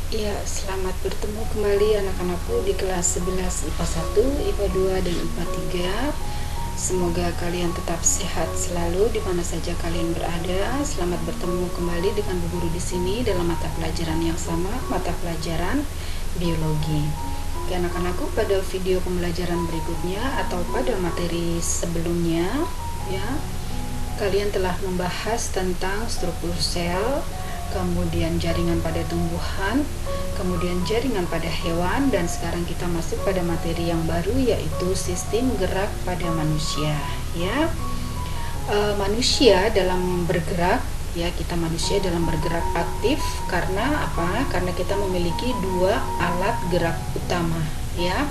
Ya, selamat bertemu kembali anak-anakku di kelas 11 IPA 1, IPA 2, dan IPA 3. Semoga kalian tetap sehat selalu di mana saja kalian berada. Selamat bertemu kembali dengan Bu Guru di sini dalam mata pelajaran yang sama, mata pelajaran biologi. Oke, anak-anakku, pada video pembelajaran berikutnya atau pada materi sebelumnya, ya, kalian telah membahas tentang struktur sel, kemudian jaringan pada tumbuhan, kemudian jaringan pada hewan, dan sekarang kita masuk pada materi yang baru, yaitu sistem gerak pada manusia. Ya, manusia dalam bergerak, ya, kita manusia dalam bergerak aktif karena apa? Karena kita memiliki dua alat gerak utama, ya,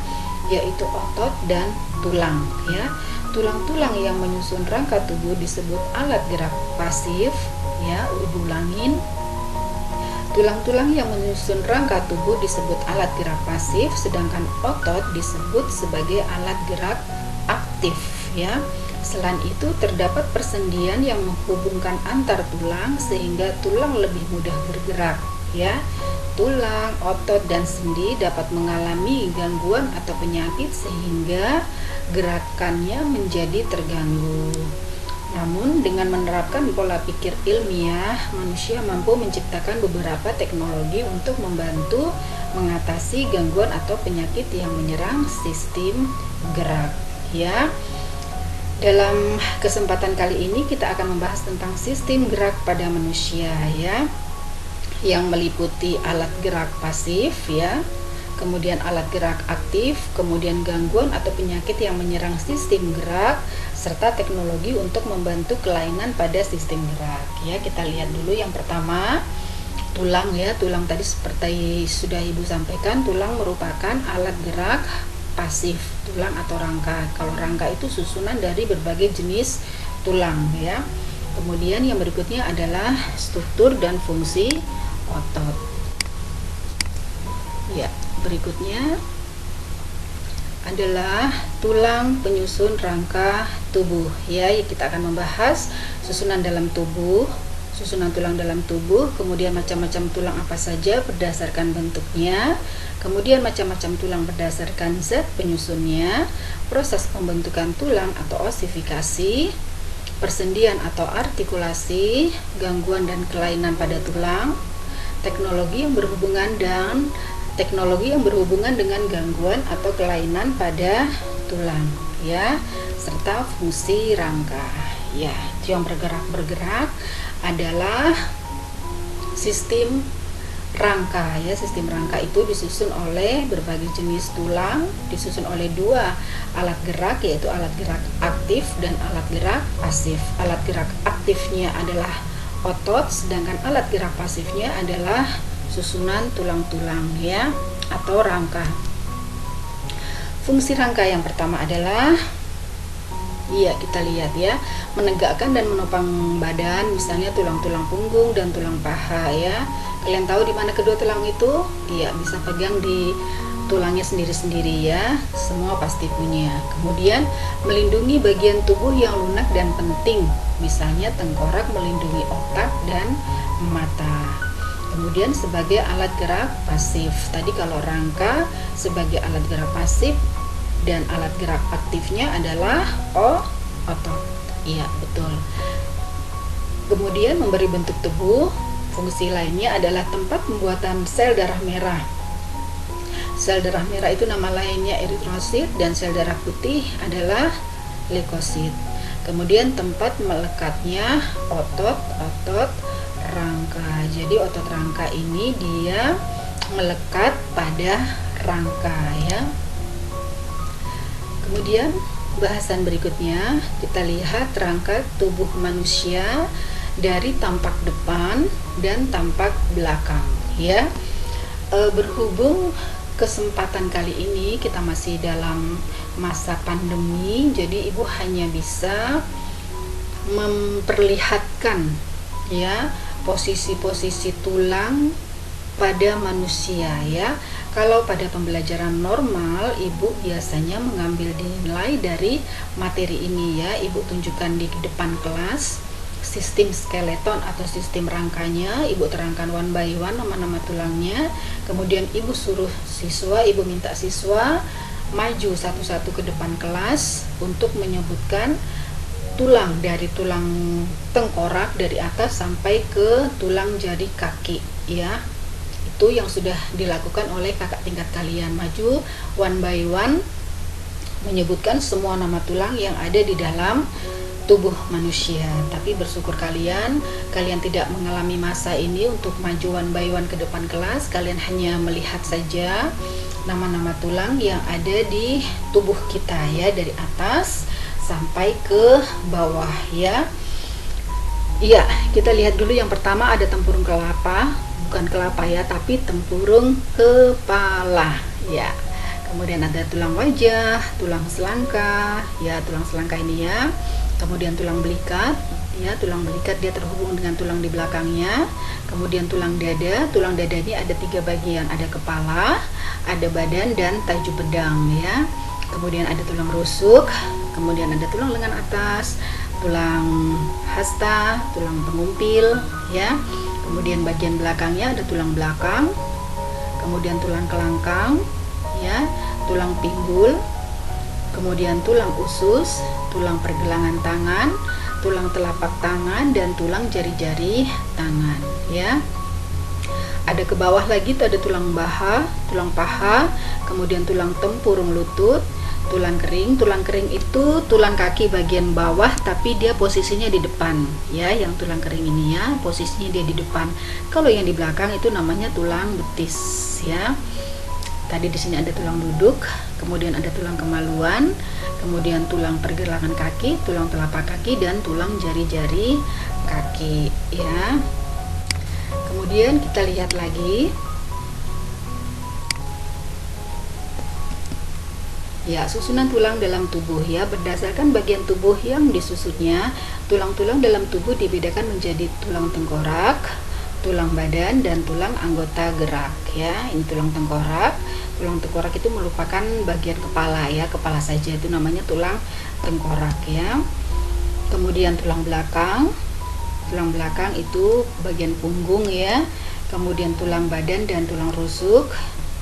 yaitu otot dan tulang. Ya, tulang-tulang yang menyusun rangka tubuh disebut alat gerak pasif. Ya, ibu ulangin. Tulang-tulang yang menyusun rangka tubuh disebut alat gerak pasif, sedangkan otot disebut sebagai alat gerak aktif, ya. Selain itu, terdapat persendian yang menghubungkan antar tulang sehingga tulang lebih mudah bergerak, ya. Tulang, otot, dan sendi dapat mengalami gangguan atau penyakit sehingga gerakannya menjadi terganggu. Namun, dengan menerapkan pola pikir ilmiah, manusia mampu menciptakan beberapa teknologi untuk membantu mengatasi gangguan atau penyakit yang menyerang sistem gerak. Ya, dalam kesempatan kali ini kita akan membahas tentang sistem gerak pada manusia, ya, yang meliputi alat gerak pasif, ya, kemudian alat gerak aktif, kemudian gangguan atau penyakit yang menyerang sistem gerak, serta teknologi untuk membantu kelainan pada sistem gerak. Ya, kita lihat dulu yang pertama, tulang, ya. Tulang tadi seperti sudah Ibu sampaikan, tulang merupakan alat gerak pasif, tulang atau rangka. Kalau rangka itu susunan dari berbagai jenis tulang, ya. Kemudian yang berikutnya adalah struktur dan fungsi otot. Ya, berikutnya adalah tulang penyusun rangka tubuh. Ya, kita akan membahas susunan dalam tubuh, susunan tulang dalam tubuh, kemudian macam-macam tulang apa saja berdasarkan bentuknya, kemudian macam-macam tulang berdasarkan zat penyusunnya, proses pembentukan tulang atau osifikasi, persendian atau artikulasi, gangguan dan kelainan pada tulang, teknologi yang berhubungan dengan gangguan atau kelainan pada tulang, ya, serta fungsi rangka. Ya, itu yang bergerak adalah sistem rangka, ya. Sistem rangka itu disusun oleh berbagai jenis tulang, disusun oleh dua alat gerak, yaitu alat gerak aktif dan alat gerak pasif. Alat gerak aktifnya adalah otot, sedangkan alat gerak pasifnya adalah susunan tulang-tulang, ya, atau rangka. Fungsi rangka yang pertama adalah, iya, kita lihat, ya, menegakkan dan menopang badan, misalnya tulang-tulang punggung dan tulang paha, ya. Kalian tahu di mana kedua tulang itu? Iya, bisa pegang di tulangnya sendiri-sendiri, ya. Semua pasti punya. Kemudian melindungi bagian tubuh yang lunak dan penting, misalnya tengkorak melindungi otak dan mata. Kemudian sebagai alat gerak pasif, tadi kalau rangka sebagai alat gerak pasif dan alat gerak aktifnya adalah otot. Iya, betul. Kemudian memberi bentuk tubuh, fungsi lainnya adalah tempat pembuatan sel darah merah. Sel darah merah itu nama lainnya eritrosit, dan sel darah putih adalah leukosit. Kemudian tempat melekatnya otot rangka. Jadi otot rangka ini dia melekat pada rangka, ya. Kemudian bahasan berikutnya kita lihat rangka tubuh manusia dari tampak depan dan tampak belakang, ya. Berhubung kesempatan kali ini kita masih dalam masa pandemi, jadi Ibu hanya bisa memperlihatkan, ya, posisi-posisi tulang pada manusia, ya. Kalau pada pembelajaran normal, Ibu biasanya mengambil nilai dari materi ini, ya. Ibu tunjukkan di depan kelas sistem skeleton atau sistem rangkanya, Ibu terangkan one by one nama-nama tulangnya, Kemudian ibu suruh siswa, ibu minta siswa maju satu-satu ke depan kelas untuk menyebutkan tulang, dari tulang tengkorak dari atas sampai ke tulang jari kaki, ya. Itu yang sudah dilakukan oleh kakak tingkat kalian. Maju one by one menyebutkan semua nama tulang yang ada di dalam tubuh manusia. Tapi bersyukur kalian tidak mengalami masa ini untuk maju one by one ke depan kelas. Kalian hanya melihat saja nama-nama tulang yang ada di tubuh kita, ya, dari atas sampai ke bawah, ya. Iya, kita lihat dulu yang pertama ada tempurung kelapa, bukan kelapa ya, tapi tempurung kepala, ya. Kemudian ada tulang wajah, tulang selangka, ya, tulang selangka ini, ya. Kemudian tulang belikat, ya, tulang belikat dia terhubung dengan tulang di belakangnya. Kemudian tulang dada ini ada 3 bagian, ada kepala, ada badan, dan tajuk pedang, ya. Kemudian ada tulang rusuk, kemudian ada tulang lengan atas, tulang hasta, tulang pengumpil, ya. Kemudian bagian belakangnya ada tulang belakang, kemudian tulang kelangkang, ya, tulang pinggul, kemudian tulang usus, tulang pergelangan tangan, tulang telapak tangan, dan tulang jari-jari tangan, ya. Ada ke bawah lagi tuh ada tulang paha, kemudian tulang tempurung lutut, tulang kering. Tulang kering itu tulang kaki bagian bawah, tapi dia posisinya di depan, ya. Yang tulang kering ini, ya, posisinya dia di depan. Kalau yang di belakang itu namanya tulang betis, ya. Tadi di sini ada tulang duduk, kemudian ada tulang kemaluan, kemudian tulang pergelangan kaki, tulang telapak kaki, dan tulang jari-jari kaki, ya. Kemudian kita lihat lagi, ya, susunan tulang dalam tubuh, ya. Berdasarkan bagian tubuh yang disusunnya, tulang-tulang dalam tubuh dibedakan menjadi tulang tengkorak, tulang badan, dan tulang anggota gerak, ya. Ini tulang tengkorak. Tulang tengkorak itu merupakan bagian kepala, ya, kepala saja, itu namanya tulang tengkorak, ya. Kemudian tulang belakang itu bagian punggung, ya. Kemudian tulang badan dan tulang rusuk,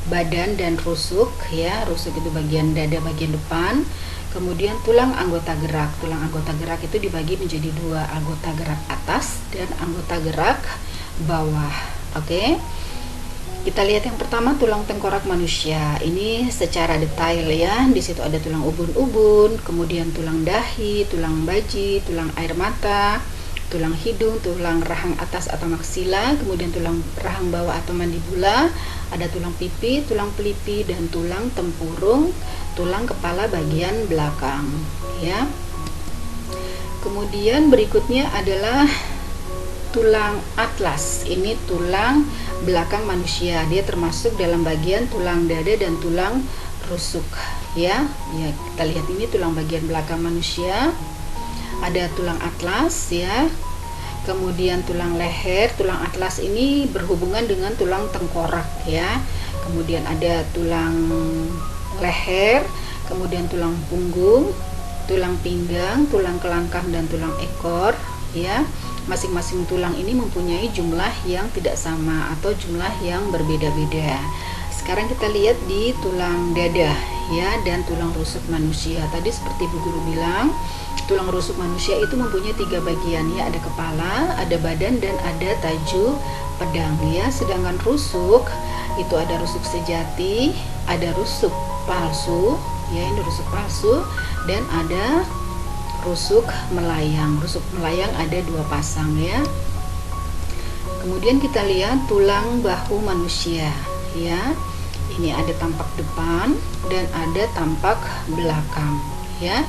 badan dan rusuk, ya. Rusuk itu bagian dada bagian depan. Kemudian tulang anggota gerak itu dibagi menjadi 2, anggota gerak atas dan anggota gerak bawah. Oke. Kita lihat yang pertama, tulang tengkorak manusia. Ini secara detail, ya. Di situ ada tulang ubun-ubun, kemudian tulang dahi, tulang baji, tulang air mata, tulang hidung, tulang rahang atas atau maksila, kemudian tulang rahang bawah atau mandibula, ada tulang pipi, tulang pelipi, dan tulang tempurung, tulang kepala bagian belakang, ya. Kemudian berikutnya adalah tulang atlas. Ini tulang belakang manusia. Dia termasuk dalam bagian tulang dada dan tulang rusuk, ya. Ya, kita lihat ini tulang bagian belakang manusia. Ada tulang atlas, ya. Kemudian tulang leher. Tulang atlas ini berhubungan dengan tulang tengkorak, ya. Kemudian ada tulang leher, kemudian tulang punggung, tulang pinggang, tulang kelangkang, dan tulang ekor, ya. Masing-masing tulang ini mempunyai jumlah yang tidak sama atau jumlah yang berbeda-beda. Sekarang kita lihat di tulang dada, ya, dan tulang rusuk manusia. Tadi seperti Bu Guru bilang, tulang rusuk manusia itu mempunyai 3 bagian, ya. Ada kepala, ada badan, dan ada tajuk pedang, ya. Sedangkan rusuk itu ada rusuk sejati, ada rusuk palsu, ya, ini rusuk palsu, dan ada rusuk melayang. Rusuk melayang ada 2 pasang, ya. Kemudian kita lihat tulang bahu manusia, ya. Ini ada tampak depan dan ada tampak belakang, ya.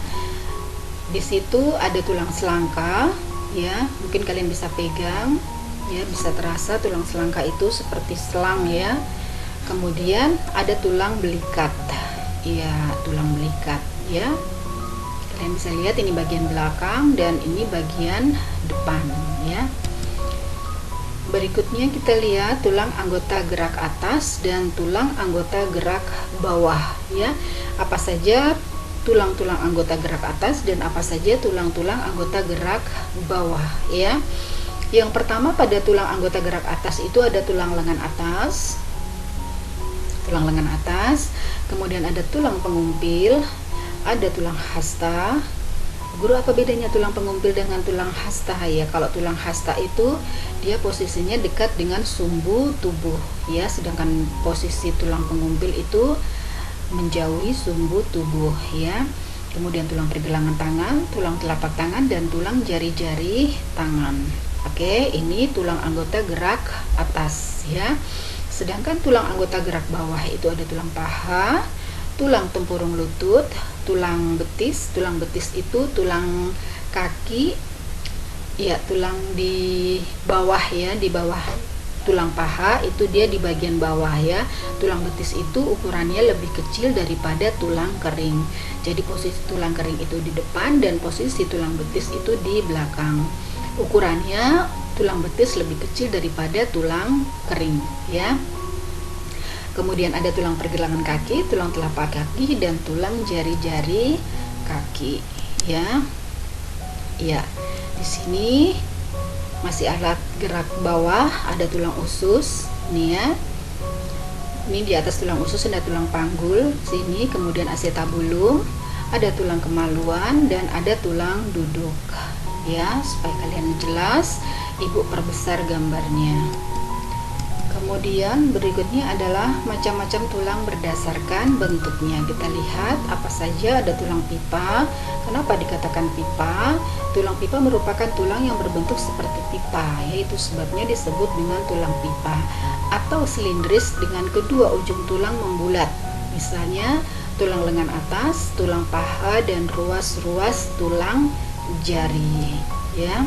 Di situ ada tulang selangka, ya. Mungkin kalian bisa pegang, ya, bisa terasa tulang selangka itu seperti selang, ya. Kemudian ada tulang belikat, ya, tulang belikat, ya. Kalian bisa lihat ini bagian belakang dan ini bagian depan, ya. Berikutnya kita lihat tulang anggota gerak atas dan tulang anggota gerak bawah, ya. Apa saja tulang-tulang anggota gerak atas dan apa saja tulang-tulang anggota gerak bawah, ya. Yang pertama pada tulang anggota gerak atas itu ada tulang lengan atas, tulang lengan atas. Kemudian ada tulang pengumpil, ada tulang hasta. Guru, apa bedanya tulang pengumpil dengan tulang hasta ya? Kalau tulang hasta itu dia posisinya dekat dengan sumbu tubuh ya, sedangkan posisi tulang pengumpil itu menjauhi sumbu tubuh ya. Kemudian tulang pergelangan tangan, tulang telapak tangan, dan tulang jari-jari tangan. Oke, ini tulang anggota gerak atas ya. Sedangkan tulang anggota gerak bawah itu ada tulang paha, tulang tempurung lutut, tulang betis. Tulang betis itu tulang kaki ya, tulang di bawah ya, di bawah tulang paha itu dia di bagian bawah ya. Tulang betis itu ukurannya lebih kecil daripada tulang kering. Jadi posisi tulang kering itu di depan dan posisi tulang betis itu di belakang. Ukurannya tulang betis lebih kecil daripada tulang kering ya. Kemudian ada tulang pergelangan kaki, tulang telapak kaki, dan tulang jari-jari kaki ya. Ya, di sini masih alat gerak bawah, ada tulang usus nih ya. Ini di atas tulang usus ada tulang panggul sini, kemudian acetabulum, ada tulang kemaluan, dan ada tulang duduk ya. Supaya kalian jelas, Ibu perbesar gambarnya. Kemudian berikutnya adalah macam-macam tulang berdasarkan bentuknya. Kita lihat apa saja. Ada tulang pipa. Kenapa dikatakan pipa? Tulang pipa merupakan tulang yang berbentuk seperti pipa, yaitu sebabnya disebut dengan tulang pipa. Atau silindris dengan kedua ujung tulang membulat. Misalnya tulang lengan atas, tulang paha, dan ruas-ruas tulang jari ya.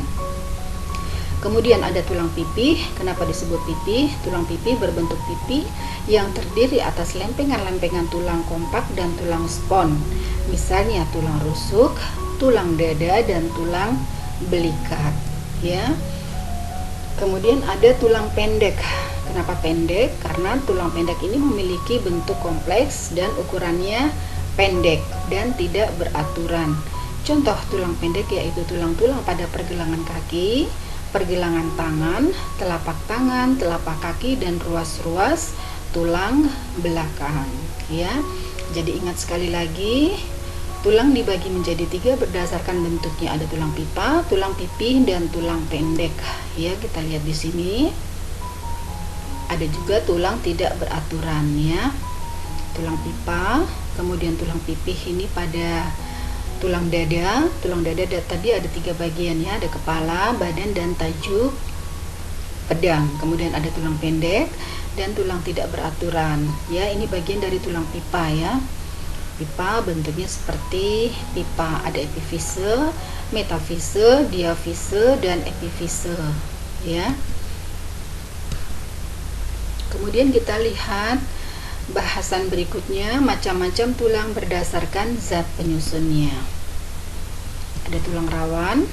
Kemudian ada tulang pipih. Kenapa disebut pipih? Tulang pipih berbentuk pipi yang terdiri atas lempengan-lempengan tulang kompak dan tulang spon. Misalnya tulang rusuk, tulang dada, dan tulang belikat ya. Kemudian ada tulang pendek. Kenapa pendek? Karena tulang pendek ini memiliki bentuk kompleks dan ukurannya pendek dan tidak beraturan. Contoh tulang pendek yaitu tulang-tulang pada pergelangan kaki, pergelangan tangan, telapak kaki, dan ruas-ruas tulang belakang ya. Jadi ingat sekali lagi, tulang dibagi menjadi 3 berdasarkan bentuknya. Ada tulang pipa, tulang pipih, dan tulang pendek ya. Kita lihat di sini. Ada juga tulang tidak beraturan ya. Tulang pipa, kemudian tulang pipih ini pada tulang dada. Tulang dada tadi ada 3 bagian ya, ada kepala, badan, dan tajuk pedang. Kemudian ada tulang pendek dan tulang tidak beraturan ya. Ini bagian dari tulang pipa ya. Pipa bentuknya seperti pipa, ada epifise, metafise, diafise, dan epifise ya. Kemudian kita lihat bahasan berikutnya, macam-macam tulang berdasarkan zat penyusunnya. Ada tulang rawan.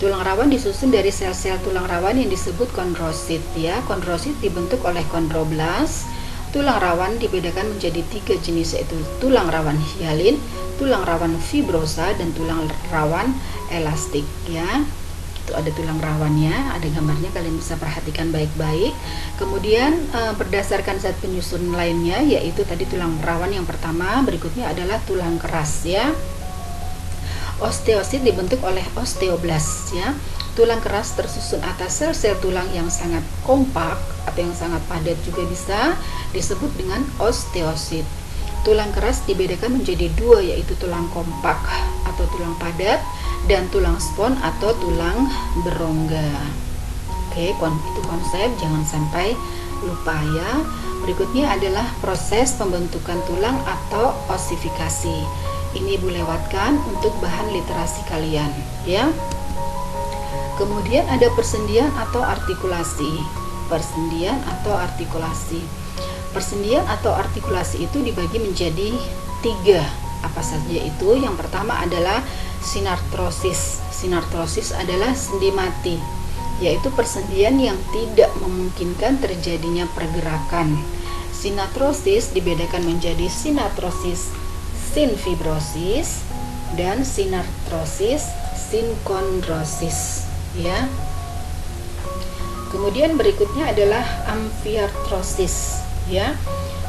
Tulang rawan disusun dari sel-sel tulang rawan yang disebut kondrosit ya. Kondrosit dibentuk oleh kondroblas. Tulang rawan dibedakan menjadi 3 jenis, yaitu tulang rawan hialin, tulang rawan fibrosa, dan tulang rawan elastik ya. Itu ada tulang rawannya, ada gambarnya, kalian bisa perhatikan baik-baik. Kemudian berdasarkan zat penyusun lainnya, yaitu tadi tulang rawan yang pertama, berikutnya adalah tulang keras ya. Osteosit dibentuk oleh osteoblas ya. Tulang keras tersusun atas sel-sel tulang yang sangat kompak atau yang sangat padat juga bisa disebut dengan osteosit. Tulang keras dibedakan menjadi 2, yaitu tulang kompak atau tulang padat dan tulang spon atau tulang berongga. Oke, itu konsep, jangan sampai lupa ya. Berikutnya adalah proses pembentukan tulang atau osifikasi. Ini Ibu lewatkan untuk bahan literasi kalian ya. Kemudian ada persendian atau artikulasi. Persendian atau artikulasi. Persendian atau artikulasi itu dibagi menjadi 3. Apa saja itu? Yang pertama adalah sinartrosis. Sinartrosis adalah sendi mati, yaitu persendian yang tidak memungkinkan terjadinya pergerakan. Sinartrosis dibedakan menjadi sinartrosis sinfibrosis dan sinartrosis sinkondrosis ya. Kemudian berikutnya adalah amfiartrosis ya.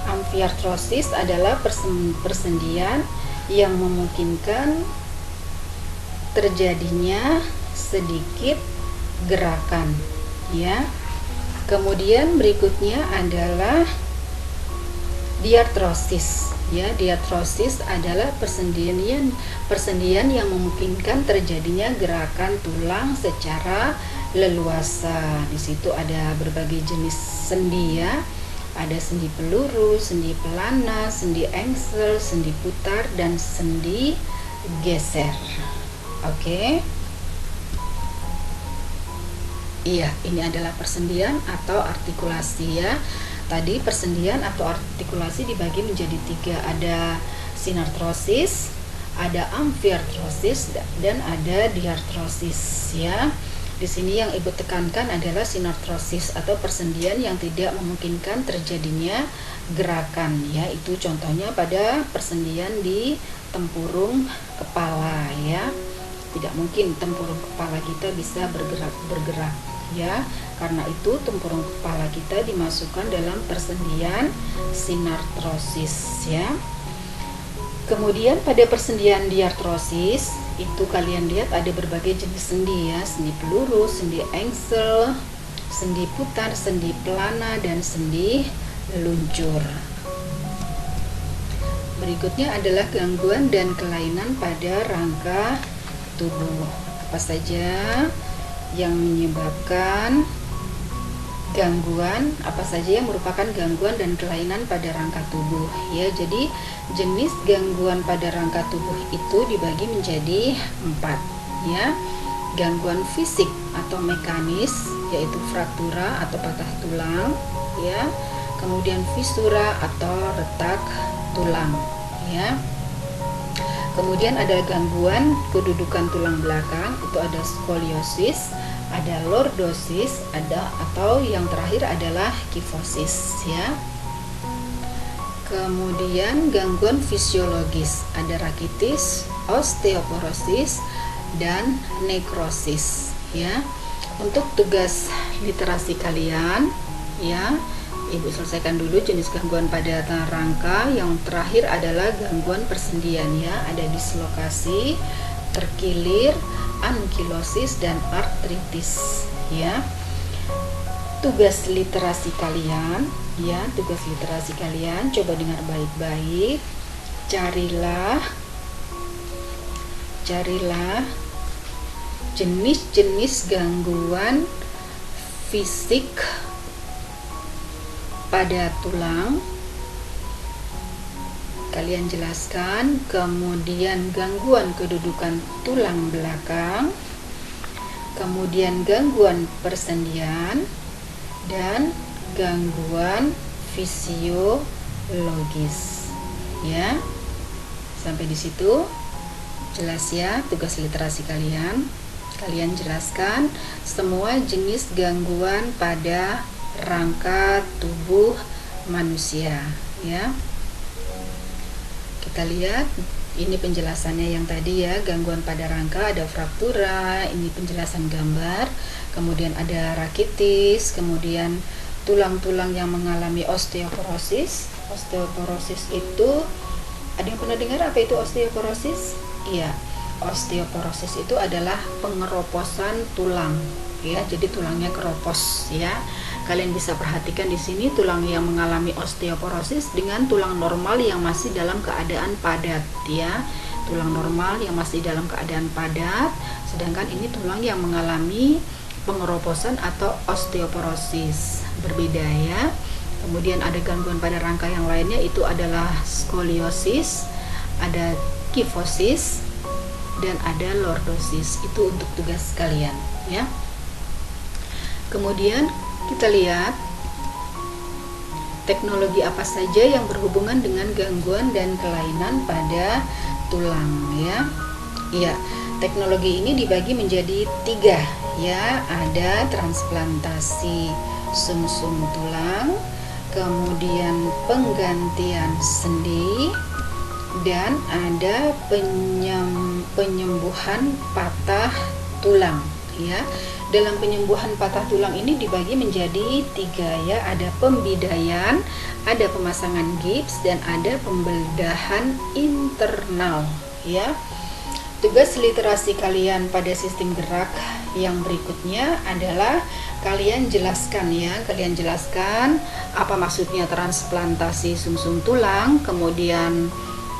Amfiartrosis adalah persendian yang memungkinkan terjadinya sedikit gerakan, ya. Kemudian berikutnya adalah diartrosis. Ya, diartrosis adalah persendian yang memungkinkan terjadinya gerakan tulang secara leluasa. Di situ ada berbagai jenis sendi, ya. Ada sendi peluru, sendi pelana, sendi engsel, sendi putar, dan sendi geser. Oke. Iya, ini adalah persendian atau artikulasi, ya. Tadi persendian atau artikulasi dibagi menjadi 3. Ada sinartrosis, ada amfiartrosis, dan ada diartrosis, ya. Di sini yang Ibu tekankan adalah sinartrosis atau persendian yang tidak memungkinkan terjadinya gerakan, ya. Itu contohnya pada persendian di tempurung kepala, ya. Tidak mungkin tempurung kepala kita bisa bergerak, ya. Karena itu tempurung kepala kita dimasukkan dalam persendian sinartrosis, ya. Kemudian pada persendian diartrosis itu kalian lihat ada berbagai jenis sendi, ya. Sendi peluru, sendi engsel, sendi putar, sendi pelana, dan sendi luncur. Berikutnya adalah gangguan dan kelainan pada rangka tubuh. Apa saja yang menyebabkan gangguan, apa saja yang merupakan gangguan dan kelainan pada rangka tubuh, ya. Jadi jenis gangguan pada rangka tubuh itu dibagi menjadi 4, ya. Gangguan fisik atau mekanis, yaitu fraktura atau patah tulang, ya. Kemudian fisura atau retak tulang, ya. Kemudian ada gangguan kedudukan tulang belakang, itu ada skoliosis, ada lordosis, atau yang terakhir adalah kifosis, ya. Kemudian gangguan fisiologis, ada rakitis, osteoporosis, dan nekrosis, ya. Untuk tugas literasi kalian, ya, Ibu selesaikan dulu jenis gangguan pada rangka. Yang terakhir adalah gangguan persendian, ya. Ada dislokasi, terkilir, ankilosis, dan artritis, ya. Tugas literasi kalian, ya, tugas literasi kalian coba dengar baik-baik. Carilah jenis-jenis gangguan fisik pada tulang, kalian jelaskan. Kemudian gangguan kedudukan tulang belakang, kemudian gangguan persendian, dan gangguan fisiologis, ya. Sampai di situ jelas, ya, tugas literasi kalian. Kalian jelaskan semua jenis gangguan pada rangka tubuh manusia, ya. Kita lihat ini penjelasannya yang tadi, ya. Gangguan pada rangka ada fraktura, ini penjelasan gambar. Kemudian ada rakitis, kemudian tulang-tulang yang mengalami osteoporosis. Osteoporosis itu, ada yang pernah dengar apa itu osteoporosis? Iya, osteoporosis itu adalah pengeroposan tulang, ya. Jadi tulangnya keropos, ya. Kalian bisa perhatikan di sini tulang yang mengalami osteoporosis dengan tulang normal yang masih dalam keadaan padat, ya. Tulang normal yang masih dalam keadaan padat, sedangkan ini tulang yang mengalami pengeroposan atau osteoporosis. Berbeda, ya. Kemudian ada gangguan pada rangka yang lainnya, itu adalah skoliosis, ada kifosis, dan ada lordosis. Itu untuk tugas kalian, ya. Kemudian kita lihat teknologi apa saja yang berhubungan dengan gangguan dan kelainan pada tulang, ya. Iya, teknologi ini dibagi menjadi 3, ya. Ada transplantasi sumsum tulang, kemudian penggantian sendi, dan ada penyembuhan patah tulang, ya. Dalam penyembuhan patah tulang ini dibagi menjadi 3 ya, ada pembidaian, ada pemasangan gips, dan ada pembedahan internal ya. Tugas literasi kalian pada sistem gerak yang berikutnya adalah kalian jelaskan ya, kalian jelaskan apa maksudnya transplantasi sumsum tulang, kemudian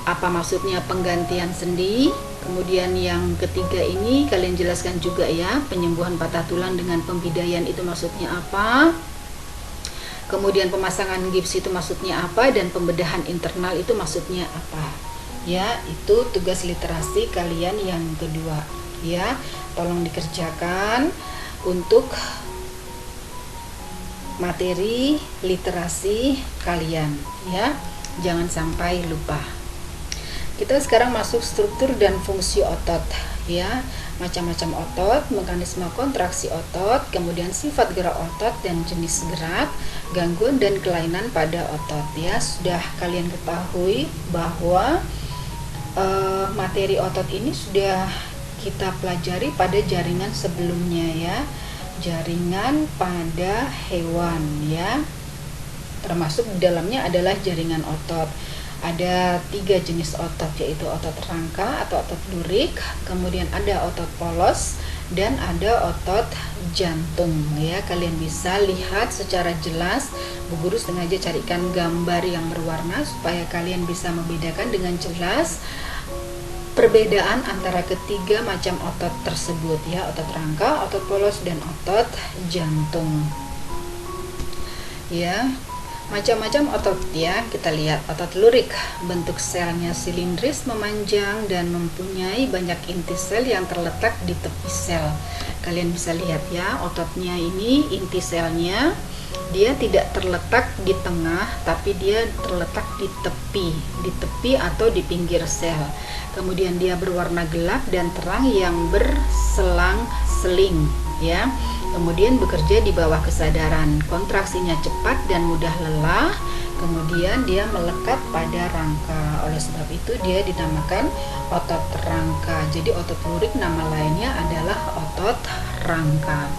apa maksudnya penggantian sendi, kemudian yang ketiga ini kalian jelaskan juga ya, penyembuhan patah tulang dengan pembidaian itu maksudnya apa, kemudian pemasangan gips itu maksudnya apa, dan pembedahan internal itu maksudnya apa ya. Itu tugas literasi kalian yang kedua ya, tolong dikerjakan untuk materi literasi kalian ya, jangan sampai lupa. Kita sekarang masuk struktur dan fungsi otot ya, macam-macam otot, mekanisme kontraksi otot, kemudian sifat gerak otot dan jenis gerak, gangguan dan kelainan pada otot ya. Sudah kalian ketahui bahwa materi otot ini sudah kita pelajari pada jaringan sebelumnya ya, jaringan pada hewan ya, termasuk di dalamnya adalah jaringan otot. Ada 3 jenis otot, yaitu otot rangka atau otot lurik, kemudian ada otot polos, dan ada otot jantung ya. Kalian bisa lihat secara jelas, Bu Guru sengaja carikan gambar yang berwarna supaya kalian bisa membedakan dengan jelas perbedaan antara ketiga macam otot tersebut ya, otot rangka, otot polos, dan otot jantung ya. Macam-macam otot ya, kita lihat otot lurik, bentuk selnya silindris, memanjang, dan mempunyai banyak inti sel yang terletak di tepi sel. Kalian bisa lihat ya, ototnya ini inti selnya dia tidak terletak di tengah, tapi dia terletak di tepi atau di pinggir sel. Kemudian dia berwarna gelap dan terang yang berselang-seling ya. Kemudian bekerja di bawah kesadaran, kontraksinya cepat dan mudah lelah. Kemudian dia melekat pada rangka. Oleh sebab itu dia dinamakan otot rangka. Jadi otot lurik nama lainnya adalah otot rangka.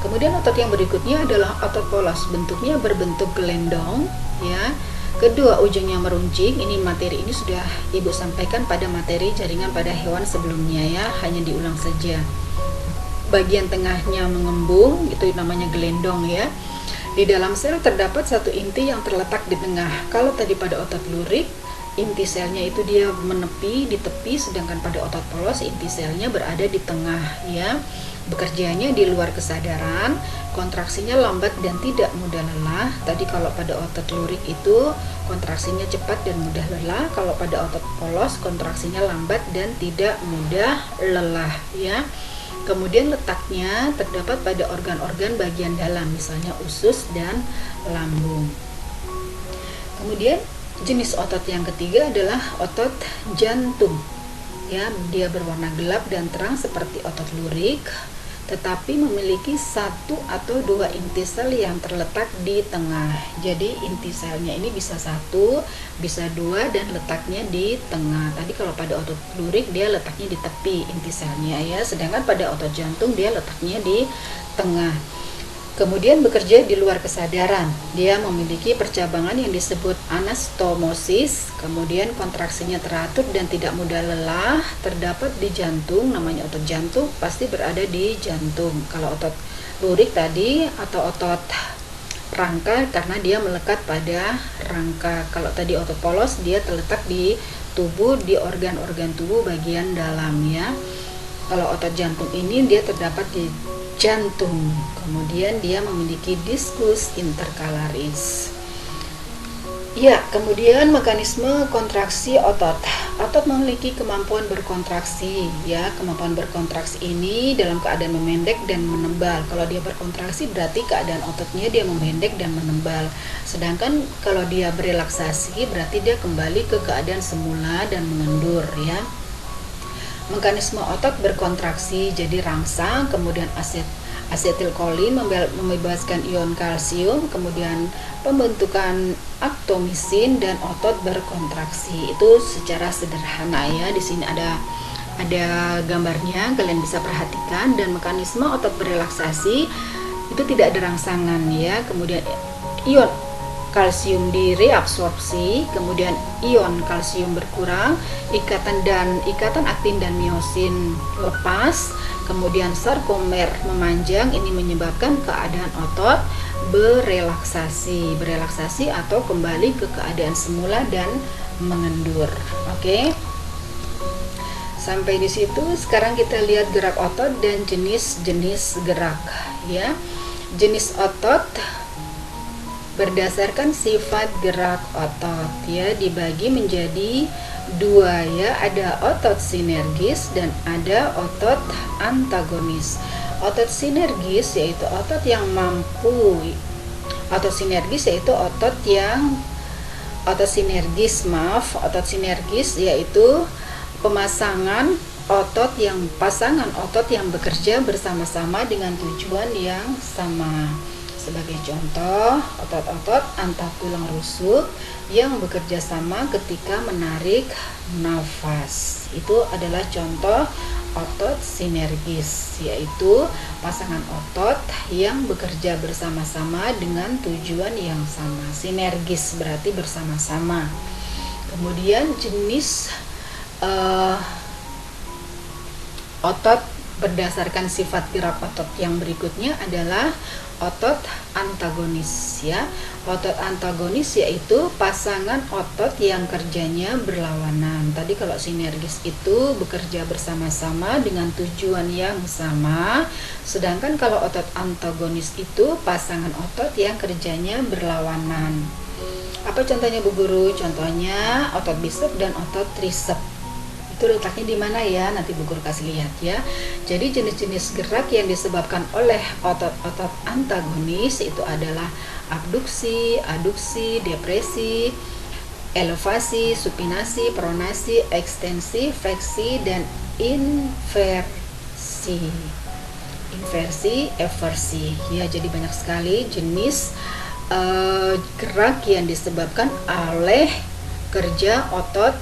Kemudian otot yang berikutnya adalah otot polos, bentuknya berbentuk gelendong ya. Kedua ujungnya meruncing. Ini materi ini sudah Ibu sampaikan pada materi jaringan pada hewan sebelumnya ya, hanya diulang saja. Bagian tengahnya mengembung, itu namanya gelendong ya. Di dalam sel terdapat satu inti yang terletak di tengah. Kalau tadi pada otot lurik, inti selnya itu dia menepi di tepi, sedangkan pada otot polos inti selnya berada di tengah ya. Bekerjanya di luar kesadaran, kontraksinya lambat dan tidak mudah lelah. Tadi kalau pada otot lurik itu kontraksinya cepat dan mudah lelah, kalau pada otot polos kontraksinya lambat dan tidak mudah lelah ya. Kemudian letaknya terdapat pada organ-organ bagian dalam, misalnya usus dan lambung. Kemudian jenis otot yang ketiga adalah otot jantung. Ya, dia berwarna gelap dan terang seperti otot lurik, tetapi memiliki 1 atau 2 inti sel yang terletak di tengah. Jadi inti selnya ini bisa 1, bisa 2, dan letaknya di tengah. Tadi kalau pada otot lurik dia letaknya di tepi inti selnya ya, sedangkan pada otot jantung dia letaknya di tengah. Kemudian bekerja di luar kesadaran. Dia memiliki percabangan yang disebut anastomosis. Kemudian kontraksinya teratur dan tidak mudah lelah. Terdapat di jantung, namanya otot jantung, pasti berada di jantung. Kalau otot lurik tadi atau otot rangka karena dia melekat pada rangka. Kalau tadi otot polos dia terletak di tubuh, di organ-organ tubuh bagian dalam ya. Kalau otot jantung ini dia terdapat di jantung. Kemudian dia memiliki diskus interkalaris. Ya, kemudian mekanisme kontraksi otot. Otot memiliki kemampuan berkontraksi ya. Kemampuan berkontraksi ini dalam keadaan memendek dan menebal. Kalau dia berkontraksi berarti keadaan ototnya dia memendek dan menebal. Sedangkan kalau dia berelaksasi berarti dia kembali ke keadaan semula dan mengendur ya. Mekanisme otot berkontraksi jadi rangsang, kemudian asetilkolin membebaskan ion kalsium, kemudian pembentukan aktomisin dan otot berkontraksi. Itu secara sederhana ya. Di sini ada ada gambarnya, kalian bisa perhatikan. Dan mekanisme otot berelaksasi itu tidak ada rangsangan ya. Kemudian ion kalsium direabsorpsi, kemudian ion kalsium berkurang, ikatan aktin dan miosin lepas, kemudian sarkomer memanjang. Ini menyebabkan keadaan otot berelaksasi atau kembali ke keadaan semula dan mengendur. Oke. Sampai di situ. Sekarang kita lihat gerak otot dan jenis-jenis gerak ya. Jenis otot berdasarkan sifat gerak otot ya dibagi menjadi dua ya, ada otot sinergis dan ada otot antagonis. Otot sinergis yaitu otot sinergis yaitu pasangan otot yang bekerja bersama-sama dengan tujuan yang sama. Sebagai contoh, otot-otot antatulang rusuk yang bekerja sama ketika menarik nafas. Itu adalah contoh otot sinergis, yaitu pasangan otot yang bekerja bersama-sama dengan tujuan yang sama. Sinergis berarti bersama-sama. Kemudian jenis otot berdasarkan sifat gerak otot yang berikutnya adalah otot antagonis ya. Otot antagonis yaitu pasangan otot yang kerjanya berlawanan. Tadi kalau sinergis itu bekerja bersama-sama dengan tujuan yang sama, sedangkan kalau otot antagonis itu pasangan otot yang kerjanya berlawanan. Apa contohnya Bu Guru? Contohnya otot bisep dan otot trisep. Itu letaknya di mana ya? Nanti Bu Guru kasih lihat ya. Jadi jenis-jenis gerak yang disebabkan oleh otot-otot antagonis itu adalah abduksi, aduksi, depresi, elevasi, supinasi, pronasi, ekstensi, fleksi, dan inversi. Eversi. Ya, jadi banyak sekali jenis gerak yang disebabkan oleh kerja otot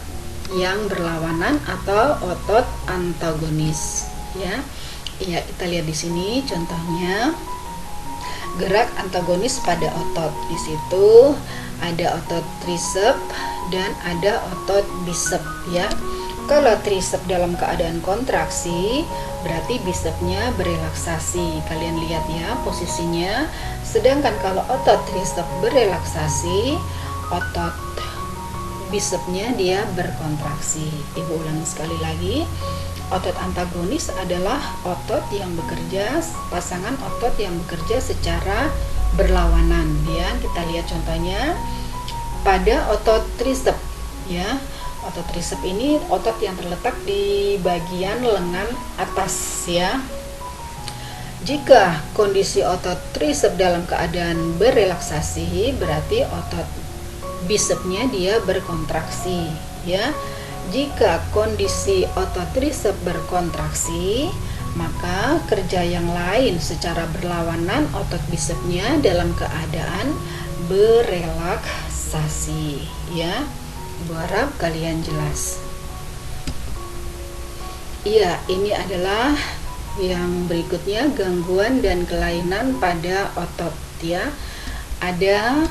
yang berlawanan atau otot antagonis ya. Ya, kita lihat di sini contohnya gerak antagonis pada otot. Di situ ada otot trisep dan ada otot bisep ya. Kalau trisep dalam keadaan kontraksi, berarti bisepnya berelaksasi. Kalian lihat ya posisinya. Sedangkan kalau otot trisep berelaksasi, otot bisepnya dia berkontraksi. Ibu ulangi sekali lagi. Otot antagonis adalah otot yang bekerja, pasangan otot yang bekerja secara berlawanan ya. Kita lihat contohnya pada otot trisep ya. Otot trisep ini otot yang terletak di bagian lengan atas ya. Jika kondisi otot trisep dalam keadaan berelaksasi, berarti otot bisepnya dia berkontraksi ya. Jika kondisi otot trisep berkontraksi, maka kerja yang lain secara berlawanan otot bisepnya dalam keadaan berelaksasi ya. Ibu harap kalian jelas. Iya, ini adalah yang berikutnya, gangguan dan kelainan pada otot ya. Ada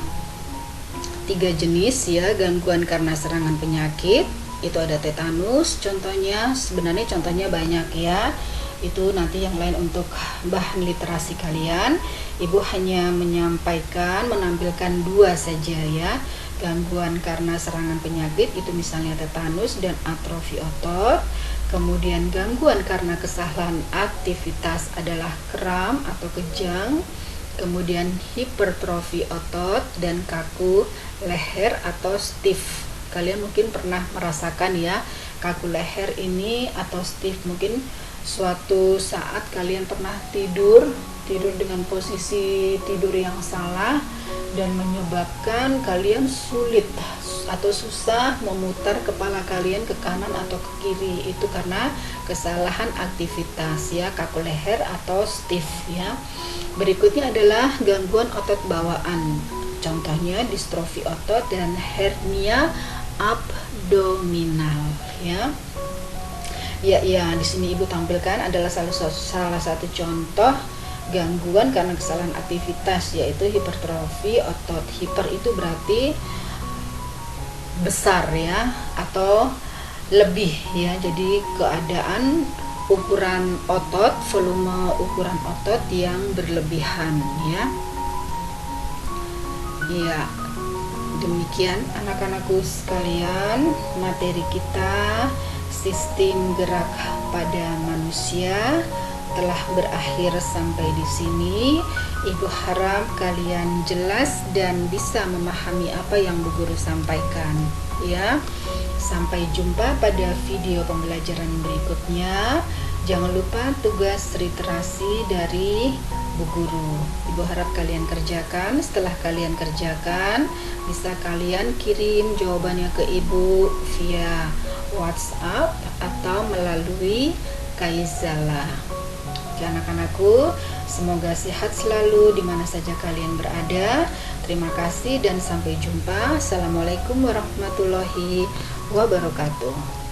3 jenis ya gangguan karena serangan penyakit. Itu ada tetanus contohnya, sebenarnya contohnya banyak ya. Itu nanti yang lain untuk bahan literasi kalian. Ibu hanya menampilkan 2 saja ya. Gangguan karena serangan penyakit itu misalnya tetanus dan atrofi otot. Kemudian gangguan karena kesalahan aktivitas adalah kram atau kejang. Kemudian hipertrofi otot dan kaku leher atau stiff. Kalian mungkin pernah merasakan ya kaku leher ini atau stiff. Mungkin suatu saat kalian pernah tidur dengan posisi tidur yang salah dan menyebabkan kalian sulit atau susah memutar kepala kalian ke kanan atau ke kiri. Itu karena kesalahan aktivitas ya, kaku leher atau stiff ya. Berikutnya adalah gangguan otot bawaan. Contohnya distrofi otot dan hernia abdominal ya. Ya, di sini Ibu tampilkan adalah salah satu contoh gangguan karena kesalahan aktivitas, yaitu hipertrofi otot. Hiper itu berarti besar ya, atau lebih ya. Jadi keadaan ukuran otot, volume ukuran otot yang berlebihan ya. Ya, demikian anak-anakku sekalian, materi kita sistem gerak pada manusia telah berakhir sampai di sini. Ibu harap kalian jelas dan bisa memahami apa yang Bu Guru sampaikan ya. Sampai jumpa pada video pembelajaran berikutnya. Jangan lupa tugas literasi dari Bu Guru. Ibu harap kalian kerjakan. Setelah kalian kerjakan, bisa kalian kirim jawabannya ke Ibu via WhatsApp atau melalui Kaizala. Oke anak-anakku, semoga sehat selalu di mana saja kalian berada. Terima kasih dan sampai jumpa. Assalamualaikum warahmatullahi wabarakatuh.